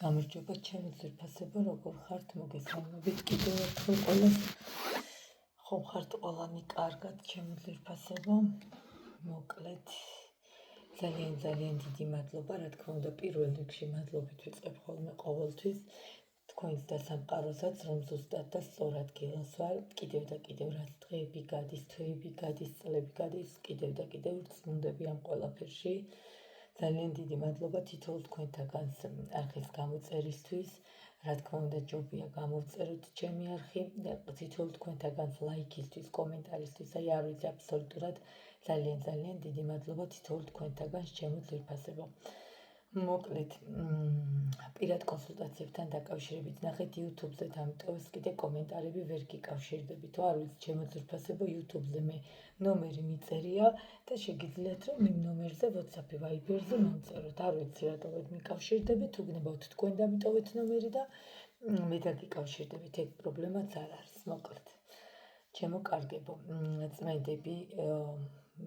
გამარჯობა ჩემი ძვირფასებო, როგორ ხართ? მოგესალმებით კიდევ ერთხელ ყველას. ხომ ხართ ყველანი კარგად ჩემი ძვირფასებო? მოკლედ ძალიან დიდი მადლობა, რა თქმა უნდა, პირველ რიგში მადლობით ვიწყებ ხოლმე ყოველთვის თქვენს დასამყაროსაც, რომ ზუსტად და სწორად გილასვარ, კიდევ და კიდევ რაც დღეები გადის, თვეები გადის, წლები გადის, კიდევ და კიდევ წმუნდები ამ ყველაფერში. ძალიან დიდი მადლობა თითოეულ თქვენთაგანს არხის გამოწერისთვის, რა თქმა უნდა ჯობია გამოვწეროთ ჩემი არხი, თითოეულ თქვენთაგანს ლაიქისთვის, კომენტარისთვის, აი არ ვიცი აბსოლუტურად ძალიან დიდი მადლობა თითოეულ თქვენთაგანს ჩემო ძვირფასებო. მოკლედ, პირად კონსულტაციებთან დაკავშირებით ნახეთ YouTube-ზე დამტოვეს კიდე კომენტარები ვერ გიკავშირდებით, თუ არ ვიცი ჩემო ძვირფასებო, YouTube-ზე მე ნომერი მიწერია და შეგიძლიათ რომ იმ ნომერზე WhatsApp-ი, Viber-ზე მომწეროთ. არ ვიცი რატო ვერ მიკავშირდებით, თუ გნებავთ თქვენ დამიტოვეთ ნომერი და მე დაგიკავშირდებით, ეგ პრობლემაც არ არის. მოკლედ, ჩემო კარგებო, წმენდები,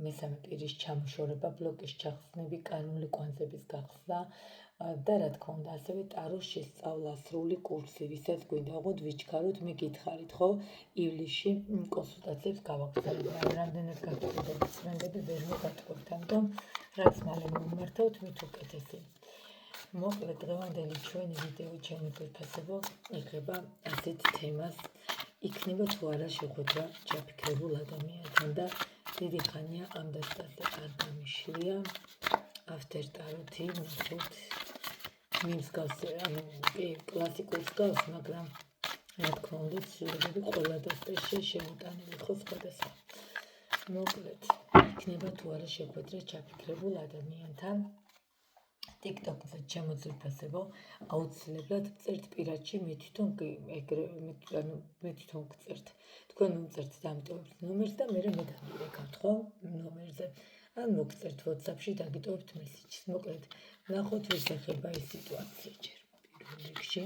მესამე პირის ჩამოშორება, ბლოკის ჩახსნები, კანონული კვანძების გახსნა და რა თქმა უნდა, ასევე ტაროს შესწავლა, სრული კურსი, ვისაც გვინდა, ოღონდ ვიჩქაროთ, მე გითხარით, ხო, ივლისში კონსულტაციებს გავაგრძელებ. რამდენად გაგწოდებით წმენდები, ვერ მოგატყობთ, ამიტომ რაც მალე მომმართოთ, მით უკეთესი. მოკლედ, დღევანდელი ჩვენი ვიდეო ჩემი ძვირფასებო ეხება ასეთ თემას, იქნება თუ არა შეხვედრა ჩაფიქრებულ ადამიანთან და დიდი ხანია ამ დასტაზე არ დამიშლია ავტერტაროთი, ნახოთ მიმსგავს, კლასიკურს გავს, მაგრამ რა თქმა უნდა ცვლილებები ყველა დასტაში შემოტანილი ხო სხვადასხვა. მოკლედ, იქნება თუ არა შეხვედრა ჩაფიქრებულ ადამიანთან TikTok-ზე ჩემო ძვირფასებო, აუცილებლად წერთ პირადში, მე თვითონ გწერთ. თქვენ მომწერთ დამტოვებთ ნომერს და მე დამირეკავთ, ხო, ნომერზე. ან მოგწერთ WhatsApp-ში, დაგიტოვებთ მესიჯს. მოკლედ, ნახოთ ვის ეხება ეს სიტუაცია ჯერ პირველ რიგში.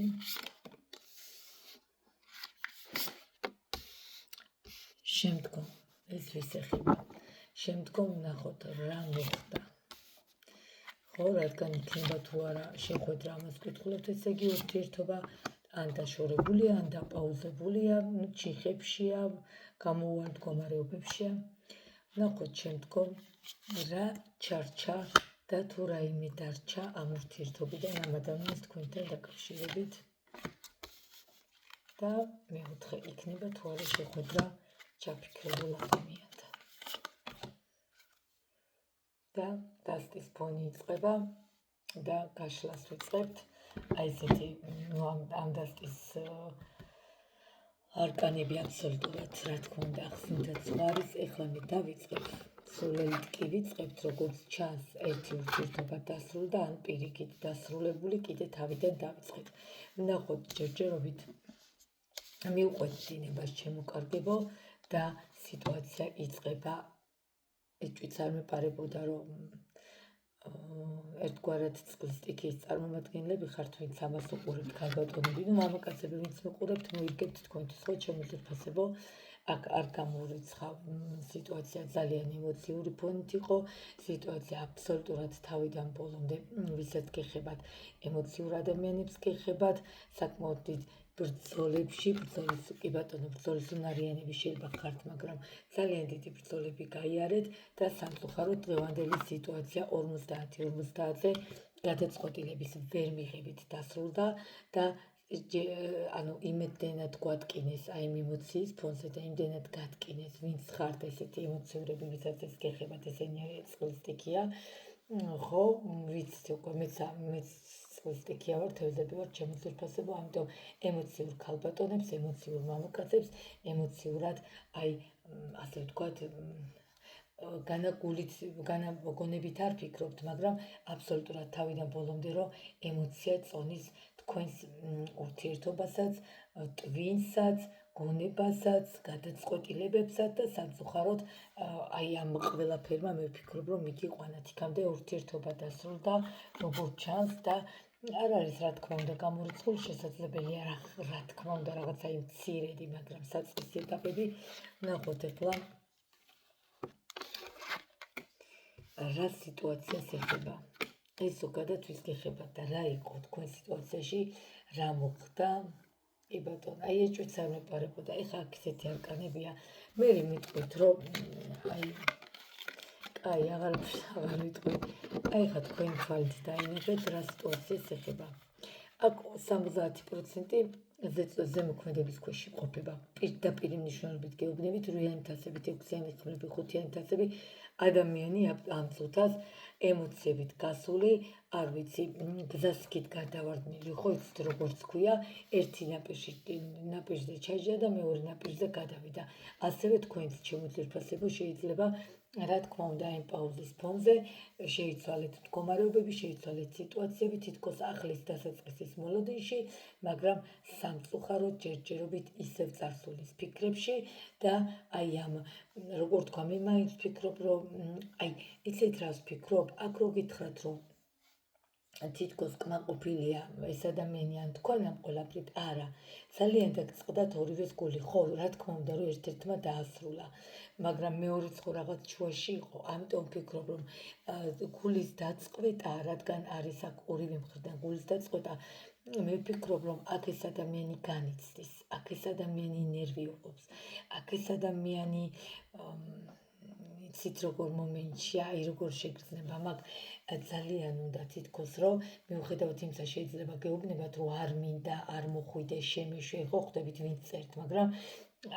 შემდგომ ეს ვის ეხება. შემდგომ ნახოთ რა მოხდა. ხო, რადგან იქნება თუ არა შეხვედრა, ამას ვკითხულობთ, ესე იგი ურთიერთობა ან დაშორებულია, ან დაპაუზებულია, ჩიხებშია, გამოუვალ მდგომარეობებშია. ნახოთ შემდგომ რა ჩარჩა და თუ რაიმე დარჩა ამ ურთიერთობიდან ამ ადამიანს თქვენთან დაკავშირებით. და მეოთხე, იქნება თუ არა შეხვედრა ჩაფიქრებულ ადამიანთან. და დასტის ფონი იწყება და გაშლას ვიწყებთ. აი ესეთი ამ დასტის არკანები აბსოლუტურად, რა თქმა უნდა, ახსნითაც ზღვარის, ეხლა მე დავიწყებ, სულელით კი ვიწყებთ, როგორც ჩანს, ერთი ურთიერთობა დასრულდა, ან პირიქით დასრულებული, კიდე თავიდან დავიწყეთ. ნახოთ ჯერჯერობით მივყვეთ დინებას ჩემო კარგებო და სიტუაცია იწყება. ეჭვიც არ მეპარებოდა, რომ ერთგვარად წყლის სტიქიის წარმომადგენლები ხართ, ვინც ამას უყურებთ, ქალბატონები, მამაკაცები, ვინც მოყურებთ, მოიგებთ თქვენთვის, ხო, ჩემო ძვირფასებო, აქ არ გამორიცხავ, სიტუაცია ძალიან ემოციური ფონით იყო, სიტუაცია აბსოლუტურად თავიდან ბოლომდე, ვისაც გეხებათ, ემოციურ ადამიანებს გეხებათ, საკმაოდ დიდ ბრძოლებში, კი ბატონო, ბრძოლის უნარიანები შეიძლება ხართ, მაგრამ ძალიან დიდი ბრძოლები გაიარეთ და სამწუხაროდ დღევანდელი სიტუაცია 50-50-ზე გადაწყვეტილების ვერ მიღებით დასრულდა და ანუ იმდენად გვატკინეს აი იმ ემოციის ფონზე და იმდენად გატკინეს, ვინც ხართ ესეთი ემოციურები, ვისაც ეს გეხებათ, ესენი წყლის სტიქია, ხო, ვიცით უკვე მეც წყლის სტიქია ვარ, თევზები ვარ, ჩემო ძვირფასებო, ამიტომ ემოციურ ქალბატონებს, ემოციურ მამაკაცებს, ემოციურად, აი, ასე ვთქვათ, განაგონებით არ ფიქრობთ, მაგრამ აბსოლუტურად თავიდან ბოლომდე რომ ემოცია წონის თქვენს ურთიერთობასაც, ტვინსაც, გონებასაც, გადაწყვეტილებებსაც და სამწუხაროდ აი ამ ყველაფერმა მე ვფიქრობ, რომ მიგიყვანათ იქამდე ურთიერთობა დასრულდა, როგორც ჩანს და არ არის რა თქმა უნდა გამორიცხული, შესაძლებელია რა თქმა უნდა რაღაცა მცირედი, მაგრამ საწყისი ეტაპები. ნახოთ ეხლა რა სიტუაციას ეხება. ეს ზოგადად ვის გეხებათ და რა იყო თქვენ სიტუაციაში, რა მოხდა? კი ბატონო, აი ეჭვიც არ მეპარებოდა, ეხლა აქ ისეთი არკანებია, მე მიტყვით, რომ აი აღარ ვიტყვი, აი ხა თქვენ თვალით დაინახეთ, რა სიტუაციას ეხება. აქ 70% ზემოქმედების ქვეშ ყოფება. პირდაპირ მნიშვნელობით გეუბნებით, 8-იანი თასებით, 6-იანი ხმლები, 5-იანი თასები, ადამიანი ამ წუთას ემოციებით გასული, არ ვიცი, გზასკით გადავარდნილი, ხო იცით როგორც ქვია, ერთი ნაპირზე ჩაჯდა და მეორე ნაპირზე გადავიდა. ასევე თქვენც შემოძვირფასებო შეიძლება რა თქმა უნდა იმ პაუზის ფონზე შეიცვალეთ მდგომარეობები, შეიცვალეთ სიტუაციები, თითქოს ახლის დასაწყისის მოლოდინში, მაგრამ სამწუხაროდ ჯერჯერობით ისევ წარსულის ფიქრებში და აი ამ როგორ თქვა, მე მაინც ვფიქრობ, რომ აი იცით რას ვფიქრობ, აქ რო გითხრათ, რომ თითქოს კმაყოფილია ეს ადამიანი ან თქვენ ამ ყველაფრით, არა, ძალიან დაგწყდათ ორივეს გული, ხო, რა თქმა უნდა, რომ ერთ-ერთმა დაასრულა, მაგრამ მეორეც ხო რაღაც შუაში იყო, ამიტომ ვფიქრობ, რომ გულის დაწყვეტა, რადგან არის აქ ორივე მხრიდან გულის დაწყვეტა, მე ვფიქრობ, რომ აქ ეს ადამიანი განიცდის, აქ ეს ადამიანი ნერვიულობს, აქ ეს ადამიანი იცით როგორ მომენტში, აი როგორ შეგრძნება, მაგ ძალიან უნდა თითქოს, რომ მიუხედავად იმისა შეიძლება გეუბნებათ, რომ არ მინდა, არ მოხვიდე, შემეშვე, ხო ხვდებით ვინც წერთ, მაგრამ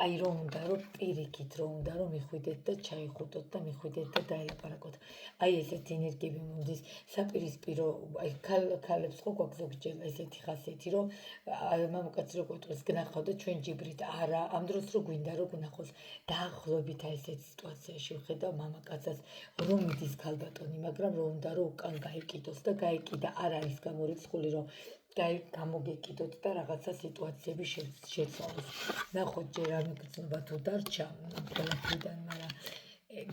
აი რომ უნდა, რომ პირიქით რომ უნდა, რომ მიხვიდეთ და ჩაიხუტოთ და მიხვიდეთ და დაელაპარაკოთ. აი ესეთი ენერგიები მომდის საპირისპირო, აი ქალებს ხო გვაქვს ზოგჯერ ესეთი ხასიათი, რომ მამაკაცი რო ყვეტყვის გნახავ და ჩვენ ჯიბრით არა, ამ დროს რო გვინდა რომ გნახოს, დაახლოებით აი ესეთ სიტუაციაში ვხედავ მამაკაცას, რომ მიდის ქალბატონი, მაგრამ რომ უნდა რომ უკან გაიკიდოს და გაიკიდა, არ არის გამორიცხული, რომ გამოგეკიდოთ და რაღაცა სიტუაციები შეცვალოს. ნახოთ ჯერ არ მიგრძნობა თუ დარჩა ყველაფრიდან, მაგრამ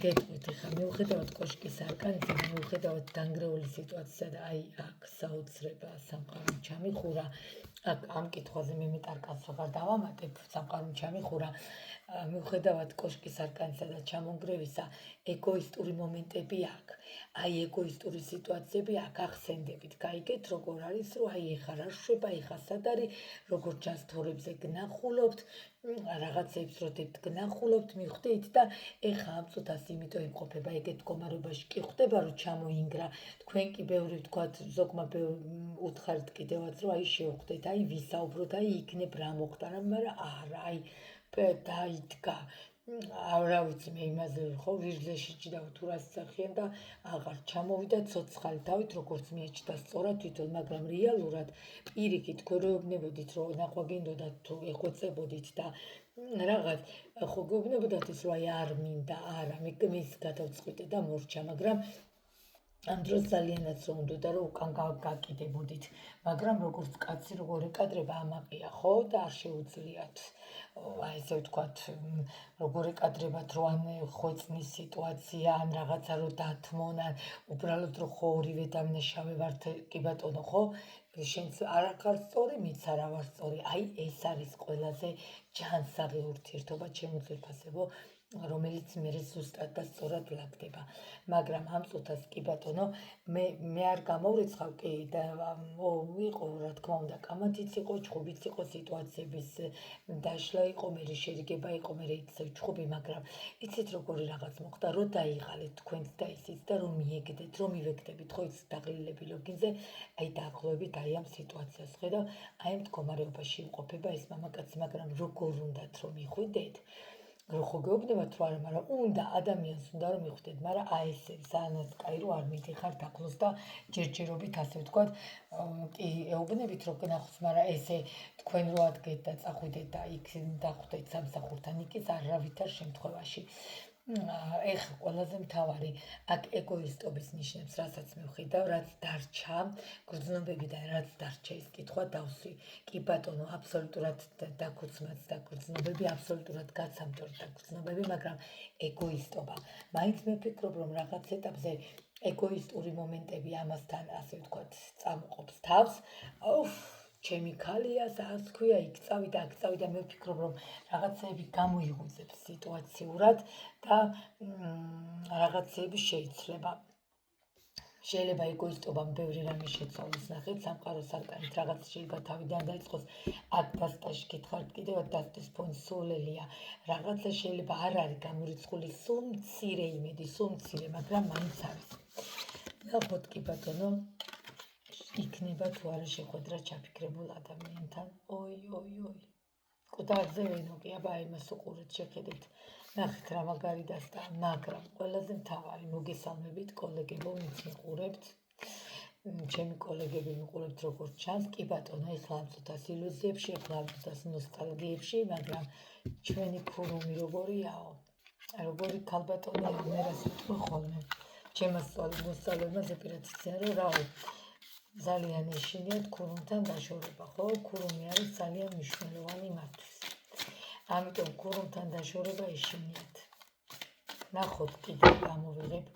გეტყვით ახლა მიუხედავად კოშკის არკანისა, მიუხედავად დანგრეული სიტუაციისა და აი აქ საოცრება სამყარო ჩამიხურა, აქ ამ კითხვაზე მე მეტარკას აღარ დავამატებ, სამყარო ჩამიხურა, მიუხედავად კოშკის არკანისა და ჩამონგრევისა, ეგოისტური მომენტები აქვს. აი ეგოისტური სიტუაციები აქ ახსენდებით, გაიგეთ როგორ არის, რომ აი ეხა რა შვება, ეხა სად არის, როგორ ჩანს თორებზე გნახულობთ, რაღაცებს როდებთ გნახულობთ, მიხვდით და ეხა ამ წუთას იმიტომ იმყოფება ეგეთ მდგომარეობაში კი ხვდება, რომ ჩამოინგრა, თქვენ კი ბევრი ვთქვათ, ზოგმა უთხარით კიდევაც, რომ აი შევხვდეთ, აი ვისაუბროთ, აი იქნებ რა მოხდა, მაგრამ არა, აი დაიდგა. რა ვიცი მე იმაზე ხო ვირძლეში ჭიდავ თუ რას სახიან და აღარ ჩამოვიდა ცოცხალი თავით როგორც მიეჭდა სწორად თვითონ, მაგრამ რეალურად პირიქით ქორეობნებოდით რომ ნახვა გინდოდათ თუ ეხვეწებოდით და რაღაც ხო გეუბნებოდათ ის რომ აი არ მინდა, არა, მის გადავწყვიტე და მორჩა, მაგრამ ამ დროს ძალიანაც რომ უნდა რომ უკან გაკიდებოდით, მაგრამ როგორც კაცი როგორ ეკადრება ამაყია, ხო და არ შეუძლიათ აი ესე ვთქვათ, როგორ ეკადრებათ, რომ ან ხვეწნის სიტუაცია, ან რაღაცა რომ დათმონ, ან უბრალოდ რომ ხო ორივე დამნაშავე ვართ, კი ბატონო, ხო? შენც არ ხარ სწორი, მიც არა ვარ სწორი. აი ეს არის ყველაზე ჯანსაღი ურთიერთობა, შემოძვირფასებო, რომელიც მე ზუსტად და სწორად ვლაგდება. მაგრამ ამ წუთას კი ბატონო, მე არ გამოვრიცხავ, კი და იყო რა თქმა უნდა, კამათიც იყო, ჩხუბიც იყო, სიტუაციების დაშლა იყო, მე შერიგება იყო, მე ისევ ჩხუბი, მაგრამ იცით როგორი რაღაც მოხდა, რომ დაიღალეთ თქვენც და ისიც და რომ მიეგდეთ, რომ მივეგდებით, ხო იცით დაღლილები ლოგინზე, აი დაახლოებით აი ამ სიტუაციას ხედავ, აი ამ მდგომარეობაში იმყოფება ეს მამაკაცი, მაგრამ როგორ უნდათ რომ მიხვიდეთ, რომ ხო გეუბნებათ რომ არა, მაგრამ უნდა ადამიანს უნდა რომ მიხვდეთ, მაგრამ აი ესე სანაც კაი რომ არ მიდიხართ ახლოს და ჯერჯერობით ასე ვთქვათ, კი ეუბნებით რომ გნახოს, მაგრამ ესე თქვენ რო ადგეთ და წახვიდეთ და იქ დახვდეთ სამსახურთან, იქის არავითარ შემთხვევაში. ეხლა ყველაზე მთავარი აქ ეგოისტობის ნიშნებს, რასაც მე ვხედავ, რაც დარჩა, გრძნობებიდან რაც დარჩა ეს კითხვა დავსვი. კი ბატონო, აბსოლუტურად დაგუცმაც და გრძნობები, აბსოლუტურად გაცამთავრდა და გრძნობები, მაგრამ ეგოისტობა. მაინც მე ვფიქრობ, რომ რაღაც ეტაპზე ეგოისტური მომენტები ამასთან, ასე ვთქვათ, წამოყოფს თავს. ჩემი ქალია, ასე ქვია, იქ წავი და აქ წავი და მე ვფიქრობ, რომ რაღაცეები გამოიღვიძებს სიტუაციურად და რაღაცეები შეიძლება. შეიძლება ეგოისტობამ ბევრი რამე შეცვალოს, ნახეთ, სამყაროს არკანით რაღაც შეიძლება თავიდან დაიწყოს, აქ დასტაში გითხართ კიდევ დასტის ფონი სულელია, რაღაცა შეიძლება არ არის გამორიცხული, სულ მცირე იმედი, სულ მცირე, მაგრამ მაინც არის. ნახოთ კი ბატონო, იქნება თუ არა შეხვედრა ჩაფიქრებულ ადამიანთან. ოი. კუდარზე ვენოკი, აბა იმას უყურეთ, შეხედეთ. ნახეთ რა მაგარი დასტა, მაგრამ ყველაზე მთავარი მოგესალმებით კოლეგებო, ვინც მიყურებთ. ჩემი კოლეგები მიყურებთ როგორც ჩანს, კი ბატონო, ეხლა ამწუთას ილუზიებში, ეხლა ამწუთას ნოსტალგიებში, მაგრამ ჩვენი ქურუმი როგორიაო? როგორი ქალბატონია, მე რას ვიტყვი ხოლმე. ჩემს მოსწავლეებმა ზეპირაციციან, რომ რაო, ძალიან ეშინიათ ქურუმთან დაშორება, ხო? ქურუმი არის ძალიან მნიშვნელოვანი იმისთვის. ამიტომ ქურუმთან დაშორება ეშინიათ. ნახოთ კიდევ გამოვიღებ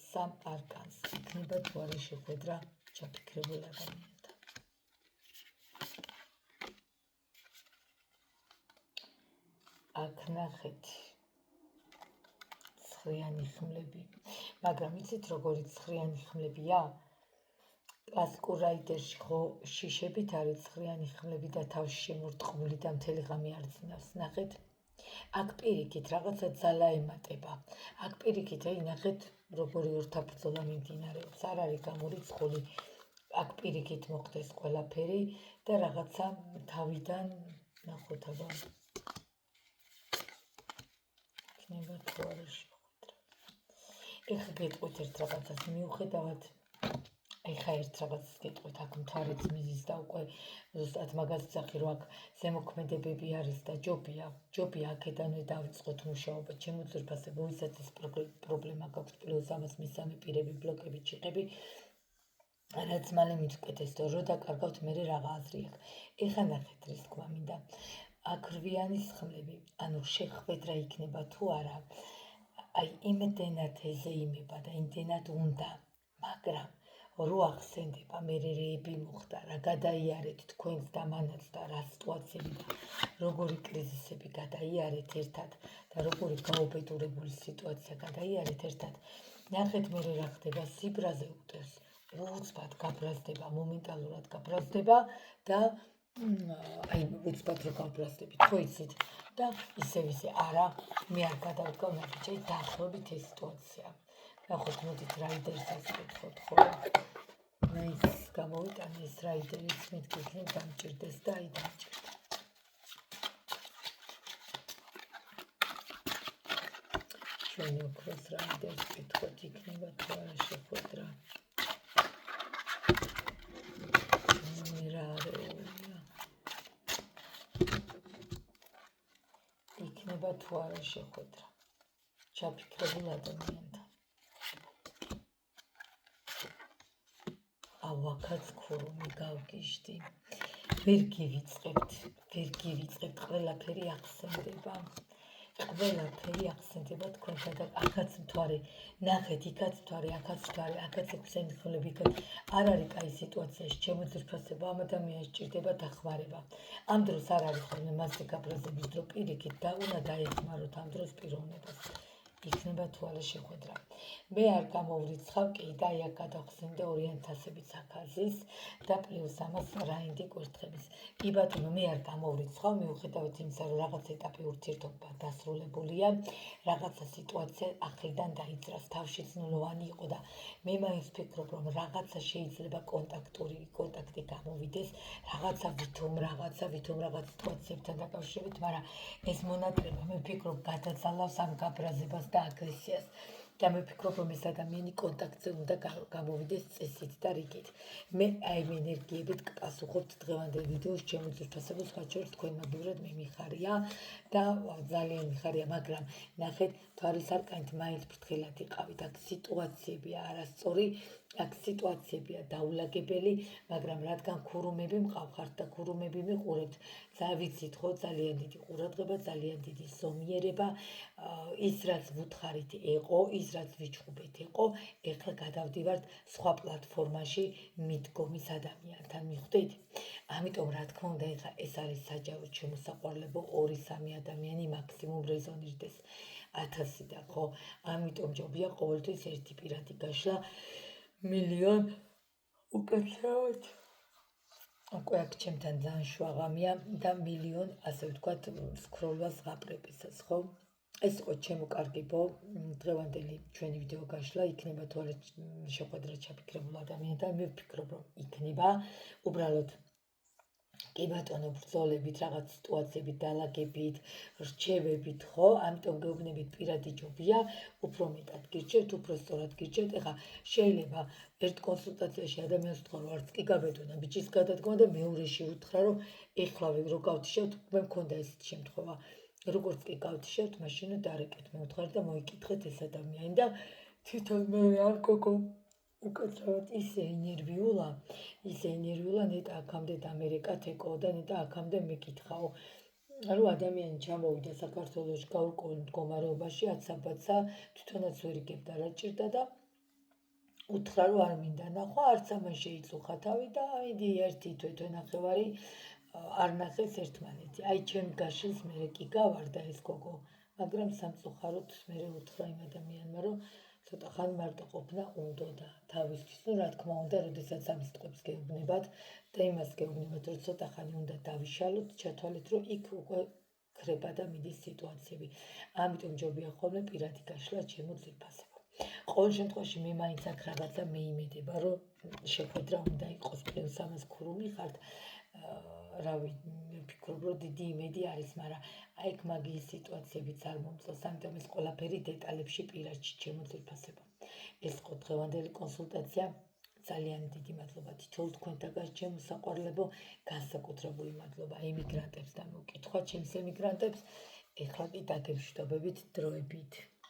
სამ არკანს. იქნება თუ არა შეხვედრა ჩაფიქრებულ ადამიანთან. აქ ნახეთ ცხრიანი ხმლები, მაგრამ იცით როგორი ცხრიანი ხმლებია? კლასიკურ რაიდერში ხო შიშებით არის ცხრიანი ხმლები და თავში შემორტყმული და მთელი ღამე არ ძნავს, ნახეთ? აქ პირიქით რაღაცა ძალა ემატება. აქ პირიქით ნახეთ როგორი ორთაბრძოლა მიმდინარეობს, არ არის გამორიცხული. აქ პირიქით მოხდეს ყველაფერი და რაღაცა თავიდან ნახოთ აბა. იქნება თუ არა შეხვედრა. ეხლა გეტყვით ერთ რაღაცას მიუხედავად ეხა ერთ რაღაცას გეტყვით, აქ მთვარეც მიზის და უკვე ზუსტად მაგას ვძახი, რომ აქ ზემოქმედებები არის და ჯობია აქედანვე დავიწყოთ მუშაობა. ჩემო ძვირფასებო, ვისაც ეს პრობლემა გაქვთ, პლუს ამას მისამე პირები, ბლოკები, ჩიყები, რაც მალე მითქვეთესდო, რომ დაკარგავთ მერე რაღა აზრი აქვს. ეხა ნახეთ რის თქმა მინდა. აქ რვიანის ხმლები, ანუ შეხვედრა იქნება თუ არა, აი იმდენად ეზეიმება და იმდენად უნდა, მაგრამ რო ახსენდება მერე რეები მოხდა, რა გადაიარეთ თქვენს და მანაც და რა სიტუაციები და როგორი კრიზისები გადაიარეთ ერთად და როგორი გაუბედურებული სიტუაცია გადაიარეთ ერთად. ნახეთ მერე რა ხდება, სიბრაზე უტევს, უცბად გაბრაზდება, მომენტალურად გაბრაზდება და აი უცბად რო გაბრაზდებით, ხო იცით? და ისე არა, მე არ გადავდგავ ნაბიჯი, დაახლოებით ეს სიტუაცია. ნახოთ, მოდით რაიდერსაც ვეთხოვთ, ხო? ის გამოვიტანე ეს რაიდერიც მეთქი დამჭირდეს და აი დამჭირდა. ჩვენი ოქროს რაიდერს ვეთხოვთ, იქნება თუ არა შეხვედრა. იქნება თუ არა შეხვედრა ჩაფიქრებულ ადამიანთან. ავაკაც ქურუმი გავგიჟდი. ვერ გივიწყებთ, ყველაფერი ახსენდება. თქვენთან და აქაც მთვარე, ნახეთ, იქაც მთვარე, აქაც მთვარე, აქაც ექვსიანი ხმლები, არ არის კაი სიტუაციაში, ჩემო ძვირფასებო, ამ ადამიანს სჭირდება დახმარება. ამ დროს არ არის ხოლმე მასზე გაბრაზების დრო, პირიქით და უნდა დაეხმაროთ ამ დროს პიროვნებას. იქნება თუ არა შეხვედრა. მე არ გამოვრიცხავ კი და აი აქ გადავხსენდა ორიენტასების აკაზის და პლუს ამას რაინდი კვერთხების. კი ბატონო, მე არ გამოვრიცხავ, მიუხედავად იმისა, რომ რაღაც ეტაპი ურთიერთობა დასრულებულია, რაღაცა სიტუაცია ახლიდან დაიძრას, თავშიც ნულოვანი იყო და მე მაინც ვფიქრობ, რომ რაღაცა შეიძლება კონტაქტი გამოვიდეს, რაღაცა ვითომ სიტუაციებთან დაკავშირებით, მაგრამ ეს მონატრება მე ვფიქრობ გადაძალავს ამ გაბრაზებას და აგრესიას. და მე ვფიქრობ, რომ ეს ადამიანი კონტაქტზე უნდა გამოვიდეს წესით და რიგით. მე აი ამ ენერგიებით გპასუხობთ დღევანდელ ვიდეოს ჩემო ძვირფასებო, სხვა შორის თქვენ მაგივრად მე მიხარია და ძალიან მიხარია, მაგრამ ნახეთ, თვალის არკანით მაინც ფრთხილად იყავით, აქ სიტუაციებია არასწორი, აქ სიტუაციებია დაულაგებელი, მაგრამ რადგან ქურუმები მყავხართ და ქურუმები მიყურებთ, ვიცით ხო, ძალიან დიდი ყურადღება, ძალიან დიდი ზომიერება, ის რაც ვუთხარით იყო, ის რაც ვიჩხუბეთ იყო, ეხლა გადავდივართ სხვა პლატფორმაში მიდგომის ადამიანთან, მიხვდით? ამიტომ რა თქმა უნდა, ეხლა ეს არის საჯარო შემოსაყვარლებო 2-3 ადამიანი მაქსიმუმ რეზონირდეს 1000-დან, ხო? ამიტომ ჯობია ყოველთვის ერთი პირადი გაშლა მილიონ უკაცრავად. უკვე აქ ჩემთან ძალიან შვაღამია და მილიონ, ასე ვთქვათ, სკროლვას ღაპრებისას, ხო? ეს იყო ჩემო კარგებო, დღევანდელი ჩვენი ვიდეო გაშლა, იქნება თუ არა შეხვედრა ჩაფიქრებულ ადამიანთან, მე ვფიქრობ, რომ იქნება, უბრალოდ კი ბატონო, ბრძოლებით, რაღაც სიტუაციებით, დალაგებით, რჩევებით, ხო? ამიტომ გეუბნებით პირადი ჯობია, უფრო მეტად გირჩევთ, უფრო სწორად გირჩევთ. ეხლა შეიძლება ერთ კონსულტაციაში ადამიანს ვთქვა, რომ არც კი გაბედონა ბიჭის გადადგომა და მეორეში უთხრა, რომ ეხლავე რო გავთიშავთ, მე მქონდა ესეთი შემთხვევა. როგორც კი გავთიშავთ, მაშინ დარეკეთ მეუთხარი და მოიკითხეთ ეს ადამიანი და თვითონ მე არ გოგო უკაცრავად ისე ინერვიულა, ნეტა აქამდე ამერიკად ეკო და ნეტა აქამდე მეკითხაო, რომ ადამიანი ჩამოვიდა საქართველოში გაურკვეველ მდგომარეობაში, აცაბაცა, თვითონაც ვერ იგებდა რა ჭირდა და უთხრა, რომ არ მინდა ნახვა, არც ამან შეიწუხა თავი და იდი ერთი თვე ნახევარი არ ნახეს ერთმანეთი. აი ჩემ გაშილს მე კი გავარდა ეს გოგო, მაგრამ სამწუხაროდ მე უთხრა იმ ადამიანმა, რომ ცოტა ხანი მარტო ყოფნა უნდოდა თავისთვის. ნუ რა თქმა უნდა, როდესაც ამის ტყვებს გეუბნებათ და იმას გეუბნებათ, რომ ცოტა ხანი უნდა დავიშალოთ, ჩათვალეთ, რომ იქ უკვე ქრება და მიდის სიტუაციები. ამიტომ ჯობია ხოლმე პირადი გაშლა ჩემო ძვირფასებო. ყოველ შემთხვევაში მე მაინც აქ რაღაცა მეიმედება, რომ შეხვედრა უნდა იყოს პლუს ამას ქურუმი ხართ. რავი, ვფიქრობ, რომ დიდი იმედი არის, მაგრამ აი ეგ მაგიის სიტუაციებიც არ მომწონს, ამიტომ ეს ყველაფერი დეტალებში პირადში ჩემო ძვირფასებო. ეს იყო დღევანდელი კონსულტაცია. ძალიან დიდი მადლობა თითოეულ თქვენთაგან ჩემო საყვარლებო, განსაკუთრებული მადლობა ემიგრანტებს და მოკითხვა ჩემს ემიგრანტებს. ეხლა კი დაგემშვიდობებით დროებით.